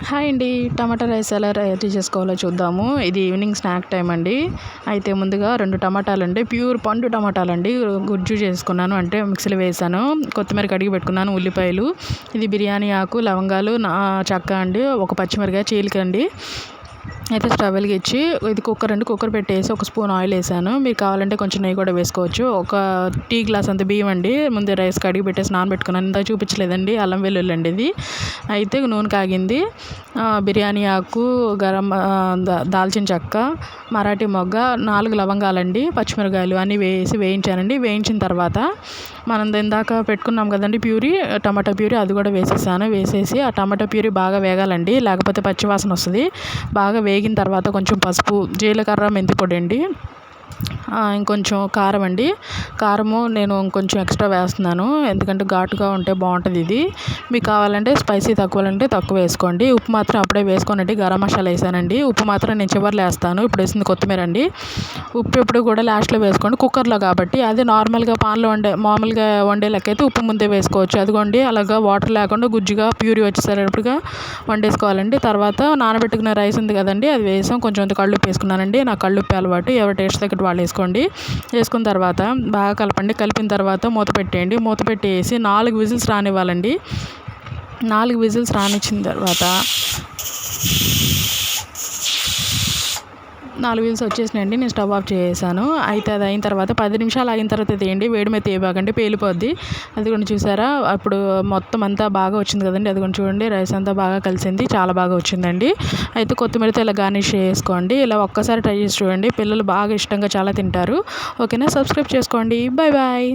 Hi అండి. టమాటా rice ఎలా ready చేసుకోవాలో చూద్దాము. ఇది ఈవినింగ్ స్నాక్ టైం అండి. అయితే ముందుగా 2 టమాటాలండి, ప్యూర్ పండు టమాటాలండి గుజ్జు చేసుకున్నాను, అంటే మిక్సీలో వేసాను. కొత్తిమీర కడిగి పెట్టుకున్నాను, ఉల్లిపాయలు, ఇది బిర్యానీ ఆకు, లవంగాలు, చెక్క అండి, ఒక పచ్చిమిరకాయ చీలికండి. అయితే స్టవ్ వెలిగించి ఇది కుక్కర్ పెట్టేసి ఒక స్పూన్ ఆయిల్ వేసాను. మీరు కావాలంటే కొంచెం నెయ్యి కూడా వేసుకోవచ్చు. ఒక టీ గ్లాస్ అంత బియ్యం అండి, ముందే రైస్ కడిగి పెట్టేసి నానబెట్టుకున్నాను. ఇంత చూపించలేదండి, అల్లం వెల్లుల్లి అండి ఇది. అయితే నూనె కాగింది. బిర్యానీ ఆకు, దాల్చిన చెక్క, మరాఠీ మొగ్గ, 4 లవంగాలండి, పచ్చిమిరకాయలు అన్నీ వేయించానండి. వేయించిన తర్వాత మనం ఇందాక పెట్టుకున్నాం కదండి టమాటా ప్యూరీ, అది కూడా వేసేసి ఆ టమాటా ప్యూరీ బాగా వేగాలండి, లేకపోతే పచ్చివాసన వస్తుంది. బాగా వేగిన తర్వాత కొంచెం పసుపు, జీలకర్ర, మెంతి పొడి అండి, ఇంకొంచెం కారం అండి. కారము నేను ఇంకొంచెం ఎక్స్ట్రా వేస్తున్నాను, ఎందుకంటే ఘాటుగా ఉంటే బాగుంటుంది ఇది. మీకు కావాలంటే స్పైసీ తక్కువాలంటే తక్కువ వేసుకోండి. ఉప్పు మాత్రం అప్పుడే వేసుకోనండి. గరం మసాలా వేసానండి. ఉప్పు మాత్రం నేను చివరిలో వేస్తాను. ఇప్పుడు వేసింది కొత్తిమీర అండి. ఉప్పు ఎప్పుడు కూడా లాస్ట్లో వేసుకోండి, కుక్కర్లో కాబట్టి. అదే నార్మల్గా పాన్లో మామూలుగా వండే లెక్క అయితే ఉప్పు ముందే వేసుకోవచ్చు. అదిగోండి అలాగా వాటర్ లేకుండా గుజ్జుగా ప్యూరీ వచ్చేసరిగా వండేసుకోవాలండి. తర్వాత నానబెట్టుకున్న రైస్ ఉంది కదండి, అది వేసాం. కొంచెం కళ్ళుప్పు వేసుకున్నానండి, నాకు కళ్ళుప్పు అలవాటు, ఎవరి టేస్ట్ తగ్గట్టు వాళ్ళు వేసుకోండి. వేసుకున్న తర్వాత బాగా కలపండి. కలిపిన తర్వాత మూత పెట్టేయండి. మూత పెట్టేసి 4 విజిల్స్ రానివ్వాలండి. 4 విజిల్స్ రానిచ్చిన తర్వాత 4 విజిల్స్ వచ్చేసినాయండి. నేను స్టవ్ ఆఫ్ చేసాను. అయితే అది అయిన తర్వాత 10 నిమిషాలు ఆగిన తర్వాత తీయండి. వేడి మీద తీయబాకండి, పేలిపోద్ది. అది కూడా చూసారా, అప్పుడు మొత్తం అంతా బాగా వచ్చింది కదండి. అది కూడా చూడండి, రైస్ అంతా బాగా కలిసింది, చాలా బాగా వచ్చిందండి. అయితే కొత్తిమీరతో ఇలా గార్నిష్ చేసుకోండి. ఇలా ఒక్కసారి ట్రై చేసి చూడండి, పిల్లలు బాగా ఇష్టంగా చాలా తింటారు. ఓకేనా, సబ్స్క్రైబ్ చేసుకోండి. Bye bye.